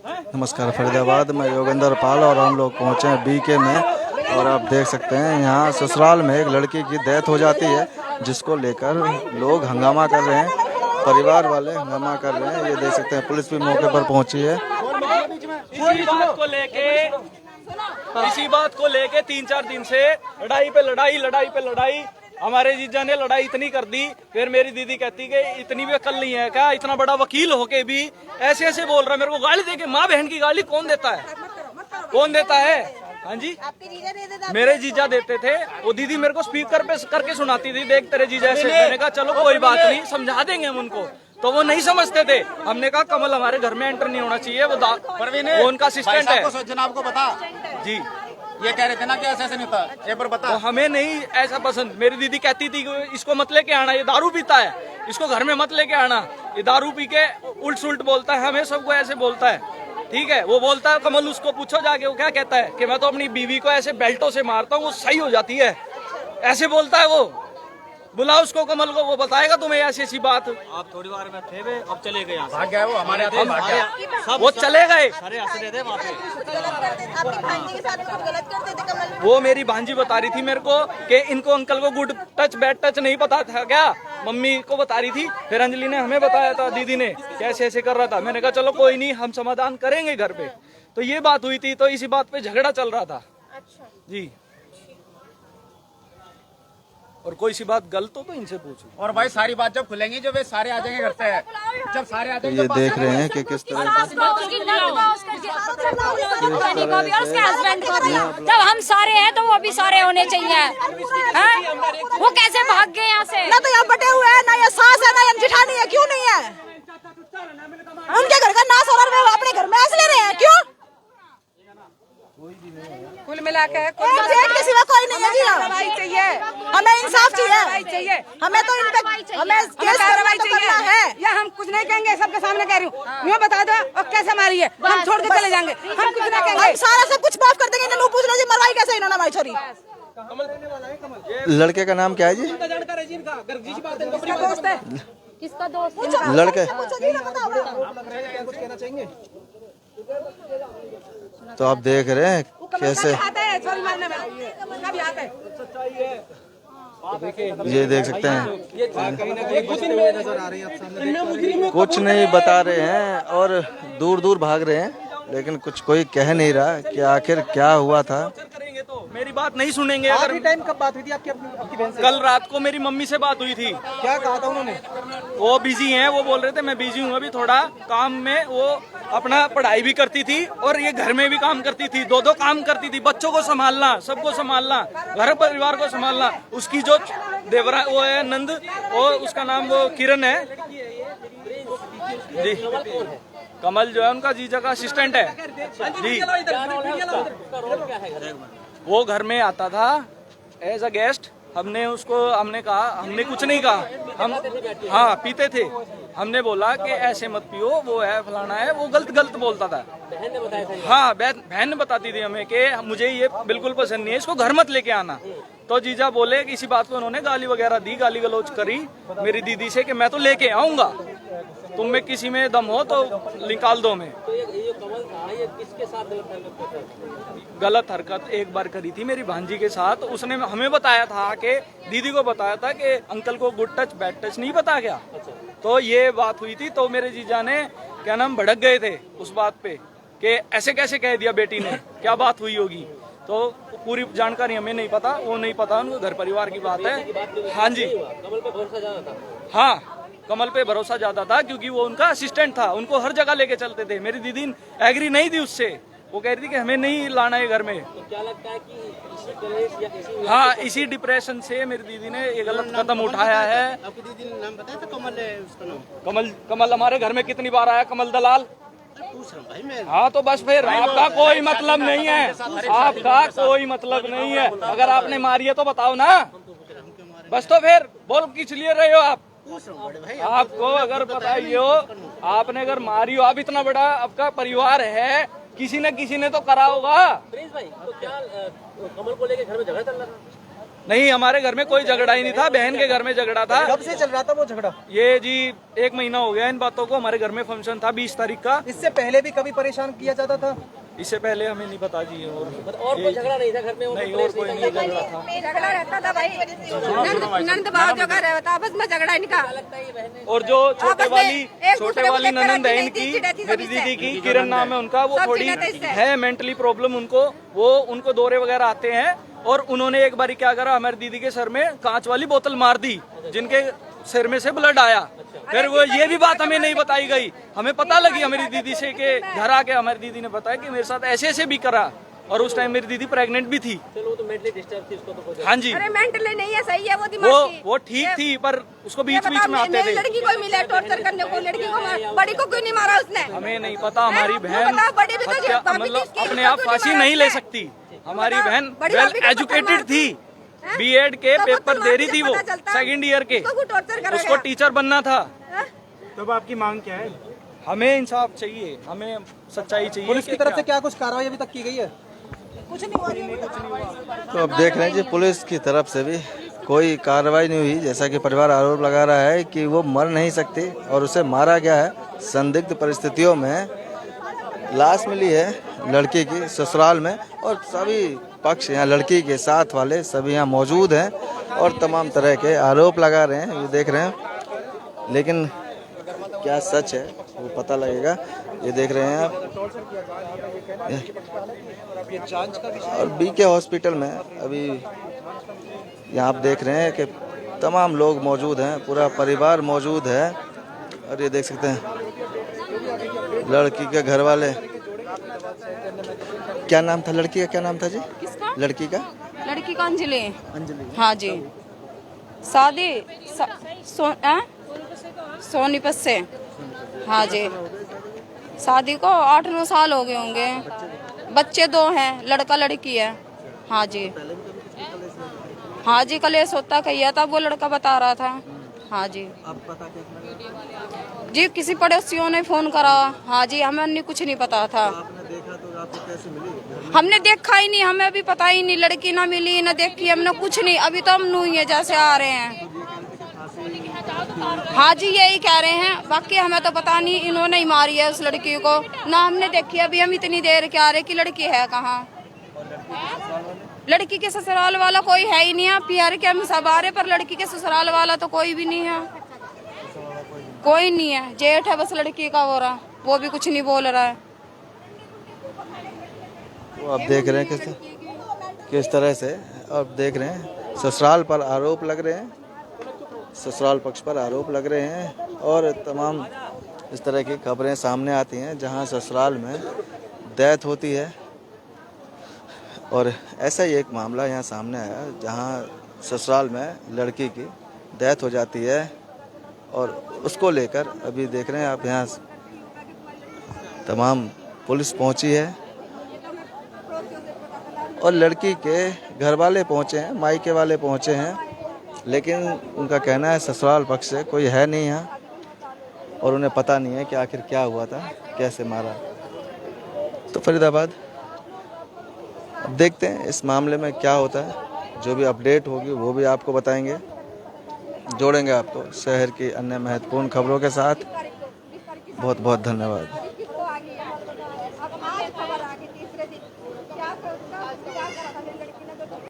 नमस्कार, फरीदाबाद में योगेंद्र पाल और हम लोग पहुंचे हैं बीके में। और आप देख सकते हैं यहाँ ससुराल में एक लड़की की डेथ हो जाती है, जिसको लेकर लोग हंगामा कर रहे हैं, परिवार वाले हंगामा कर रहे हैं। ये देख सकते हैं पुलिस भी मौके पर पहुंची है। इसी बात को लेके 3-4 दिन से लड़ाई पे लड़ाई हमारे जीजा ने लड़ाई इतनी कर दी। फिर मेरी दीदी कहती कि इतनी भी अकल नहीं है क्या, इतना बड़ा वकील होके भी ऐसे ऐसे बोल रहा है। मेरे को गाली देके, माँ बहन की गाली कौन देता है? कौन देता है? हाँ जी, मेरे जीजा देते थे। वो दीदी मेरे को स्पीकर पे करके सुनाती थी, देख तेरे जीजा ऐसे। मैंने कहा चलो कोई बात नहीं, समझा देंगे हम उनको। तो वो नहीं समझते थे। हमने कहा कमल हमारे घर में एंटर नहीं होना चाहिए, वो उनका असिस्टेंट है। जनाब को बता जी, ये कह रहे थे ना कि ऐसा नहीं था, एक बार बता। तो हमें नहीं ऐसा पसंद। मेरी दीदी कहती थी कि इसको मत लेके आना, ये दारू पीता है, इसको घर में मत लेके आना, ये दारू पी के उल्ट सुल्ट बोलता है, हमें सबको ऐसे बोलता है। ठीक है, वो बोलता है कमल, उसको पूछो जाके वो क्या कहता है कि मैं तो अपनी बीवी को ऐसे बेल्टों से मारता हूँ, वो सही हो जाती है, ऐसे बोलता है वो। बुलाओ उसको, कमल को, वो बताएगा तुम्हें ऐसी ऐसी बात। आप थोड़ी बार में थे वे, अब चले गए, भाग गए वो हमारे हाथ में, भाग गया। वो चले गए। सारे हंस रहे थे वहाँ पे। वो मेरी भांजी बता रही थी मेरे को कि इनको अंकल को गुड टच बैड टच नहीं पता था क्या, मम्मी को बता रही थी। फिर अंजलि ने हमें बताया था, दीदी ने कैसे ऐसे कर रहा था। मैंने कहा चलो कोई नहीं, हम समाधान करेंगे घर पे। तो ये बात हुई थी, तो इसी बात पे झगड़ा चल रहा था। जी, और कोई सी बात गलत हो तो इनसे पूछो। और भाई सारी बात जब खुलेंगी, जब वे सारे आ जाएंगे घर से, जब सारे आ तो जाएंगे। ये देख रहे हैं कि किस तरह जब हम सारे हैं तो वो भी सारे होने चाहिए। वो कैसे भाग गए यहाँ से? ना तो यहाँ बटे हुए हैं, ना ये सास है, ना ये जेठानी है। क्यों नहीं है? उनके घर का नाश हो रहा है, अपने घर में ऐसे ले रहे हैं क्यों? कुल मिला के जेठ के सिवा कोई नहीं है जी। चाहिए, हमें इंसाफ चाहिए। हमें तो इन पे हमें केस कार्रवाई तो करना चाहिए है। या हम कुछ नहीं कहेंगे, सबके सामने कह रही हूँ। यूँ बता दो और कैसे मारी है, हम छोड़ के चले जाएंगे, हम कुछ नहीं कहेंगे। हम सारा सब कुछ माफ कर देंगे। इन्होंने पूछ लो जी मरवाई कैसे इन्होंने हमारी छोरी। लड़के का नाम क्या है जी? किसका दोस्त है? किसका दोस्त? लड़के। तो आप देख रहे हैं कैसे, ये देख सकते हैं कुछ नहीं बता रहे हैं और दूर दूर भाग रहे हैं, लेकिन कुछ कोई कह नहीं रहा कि आखिर क्या हुआ था। करेंगे तो मेरी बात नहीं सुनेंगे। अगर टाइम कब बात हुई थी आपकी बहन से? कल रात को मेरी मम्मी से बात हुई थी। क्या कहा था उन्होंने? वो बिजी हैं, वो बोल रहे थे मैं बिजी हूँ अभी थोड़ा काम में। वो अपना पढ़ाई भी करती थी और ये घर में भी काम करती थी, दो काम करती थी। बच्चों को संभालना, सबको संभालना, घर परिवार को संभालना। उसकी जो देवरा वो है नंद, वो उसका नाम वो किरण है जी। कमल जो है उनका जीजा का असिस्टेंट है जी। वो घर में आता था एज अ गेस्ट। हमने कहा, हमने कुछ नहीं कहा, हम हाँ पीते थे। हमने बोला कि ऐसे मत पियो, वो है फलाना है, वो गलत बोलता था। बहन ने बताया था? हाँ, बहन ने बताती थी हमें कि मुझे ये बिल्कुल पसंद नहीं है, इसको घर मत लेके आना। तो जीजा बोले कि इसी बात पे उन्होंने गाली वगैरह दी, गाली गलौज करी मेरी दीदी से कि मैं तो लेके आऊंगा, तुम में किसी में दम हो तो निकाल दो। मैं तो ये कमल था, ये किसके साथ गलत हरकत एक बार करी थी मेरी भांजी के साथ। उसने हमें बताया था कि दीदी को बताया था कि अंकल को गुड टच बैड टच नहीं पता क्या। तो ये बात हुई थी। तो मेरे जीजा ने क्या नाम भड़क गए थे उस बात पे कि ऐसे कैसे कह दिया बेटी ने, क्या बात हुई होगी। तो पूरी जानकारी हमें नहीं पता, वो नहीं पता, उनको घर परिवार की बात है। हाँ जी, कमल पे भरोसा ज्यादा था। हाँ, कमल पे भरोसा ज्यादा था क्योंकि वो उनका असिस्टेंट था, उनको हर जगह लेके चलते थे। मेरी दीदी एग्री नहीं थी उससे, वो कह रही थी कि हमें नहीं लाना है घर में। तो क्या लगता है कि इसी कलेश या इसी हाँ, इसी डिप्रेशन से मेरी दीदी ने ये गलत कदम उठाया है। आपकी दीदी ने नाम बताया था? कमल है उसका नाम। कमल हमारे घर में कितनी बार आया, कमल दलाल। पूछ रहा हूँ भाई मैं। हाँ, तो बस फिर आपका कोई मतलब नहीं है, आपका कोई मतलब नहीं है। अगर आपने मारी है तो बताओ ना, बस। तो फिर बोल किस लिए रहे हो आप? आपको अगर पता ही हो, आपने अगर मारी हो, आप इतना बड़ा आपका परिवार है, किसी न किसी ने तो करा होगा। प्रिंस भाई, तो क्या कमल को लेके घर में झगड़ा चल रहा था? नहीं, हमारे घर में कोई झगड़ा ही नहीं था, बहन के घर में झगड़ा था। कब से चल रहा था वो झगड़ा? ये जी 1 महीना हो गया इन बातों को। हमारे घर में फंक्शन था 20 तारीख का। इससे पहले भी कभी परेशान किया जाता था? इससे पहले हमें नहीं पता जी। और कोई झगड़ा नहीं था घर में? नहीं, और कोई नहीं झगड़ा था। झगड़ा रहता था भाई, नंद भाव जो घर रहता बस में झगड़ा निका। और जो छोटे वाली ननंद है इनकी, मेरी दीदी की, किरण नाम है उनका, वो थोड़ी है मेंटली प्रॉब्लम उनको, वो उनको दौरे वगैरह आते हैं। और उन्होंने एक बारी क्या करा, हमारी दीदी के सर में कांच वाली बोतल मार दी, जिनके सिर में से ब्लड आया। फिर वो ये भी बात हमें नहीं बताई गई, हमें पता लगी हमारी दीदी से कि घर आके हमारी दीदी ने बताया कि मेरे साथ ऐसे ऐसे भी करा। और उस टाइम मेरी दीदी प्रेग्नेंट भी थी। चलो वो तो मेंटली डिस्टर्ब थी, उसको तो हाँ जी, अरे मेंटली नहीं है, सही है वो दिमाग की। वो ठीक थी, पर उसको बीच बीच में आते थे। लड़की को मिला टॉर्चर करने को, लड़की को, बड़ी को क्यों नहीं मारा उसने? हमें नहीं पता। हमारी बहन बड़ी भी तो मतलब अपने आप फांसी नहीं ले सकती। हमारी बहन वेल एजुकेटेड थी, बीएड के पेपर दे रही थी वो, 2nd ईयर के। उसको टीचर बनना था। तब आपकी मांग क्या है? हमें इंसाफ चाहिए, हमें सच्चाई चाहिए। पुलिस की तरफ से क्या कुछ कार्रवाई अभी तक की गई है? तो अब देख रहे हैं जी, पुलिस की तरफ से भी कोई कार्रवाई नहीं हुई। जैसा कि परिवार आरोप लगा रहा है कि वो मर नहीं सकती और उसे मारा गया है संदिग्ध परिस्थितियों में। लाश मिली है लड़की की ससुराल में और सभी पक्ष यहाँ लड़की के साथ वाले सभी यहाँ मौजूद हैं और तमाम तरह के आरोप लगा रहे हैं, ये देख रहे हैं। लेकिन क्या सच है वो पता लगेगा। ये देख रहे हैं आप, और बीके हॉस्पिटल में अभी यहाँ आप देख रहे हैं कि तमाम लोग मौजूद हैं, पूरा परिवार मौजूद है। और ये देख सकते हैं लड़की के घर वाले। क्या नाम था लड़की का? क्या नाम था जी किसका? लड़की का? लड़की का अंजलि। अंजलि। हाँ जी, शादी सोनीपत से। हाँ जी, शादी को 8-9 साल हो गए होंगे। बच्चे 2 हैं, लड़का लड़की है। हाँ जी, हाँ जी, कलेश होता कहिया था, वो लड़का बता रहा था। हाँ जी, जी किसी पड़ोसियों ने फोन करा। हाँ जी, हमें कुछ नहीं पता था। देखा तो आपको कैसे मिली? हमने देखा ही नहीं, हमें अभी पता ही नहीं, लड़की ना मिली ना देखी हमने कुछ नहीं। अभी तो हम नू ही है जैसे आ रहे हैं। हाँ जी, यही कह रहे हैं, बाकी हमें तो पता नहीं, इन्होंने ही मारी है उस लड़की को ना, हमने देखी। अभी हम इतनी देर के आ रहे कि लड़की है कहाँ। लड़की के ससुराल वाला कोई है ही नहीं है। पीआर के हम सब आ रहे, पर लड़की के ससुराल वाला तो कोई भी नहीं है, कोई नहीं है। जेठ है बस लड़की का, हो रहा वो भी कुछ नहीं बोल रहा है। वो आप देख रहे हैं किस तरह से आप देख रहे हैं ससुराल पर आरोप लग रहे हैं, ससुराल पक्ष पर आरोप लग रहे हैं। और तमाम इस तरह की खबरें सामने आती हैं जहां ससुराल में डेथ होती है। और ऐसा ही एक मामला यहाँ सामने आया जहां ससुराल में लड़की की डेथ हो जाती है और उसको लेकर अभी देख रहे हैं आप यहाँ तमाम पुलिस पहुंची है और लड़की के घर वाले पहुंचे हैं, मायके वाले पहुंचे हैं। लेकिन उनका कहना है ससुराल पक्ष से कोई है नहीं यहाँ और उन्हें पता नहीं है कि आखिर क्या हुआ था, कैसे मारा। तो फरीदाबाद अब देखते हैं इस मामले में क्या होता है। जो भी अपडेट होगी वो भी आपको बताएंगे, जोड़ेंगे आपको शहर की अन्य महत्वपूर्ण खबरों के साथ। बहुत बहुत धन्यवाद।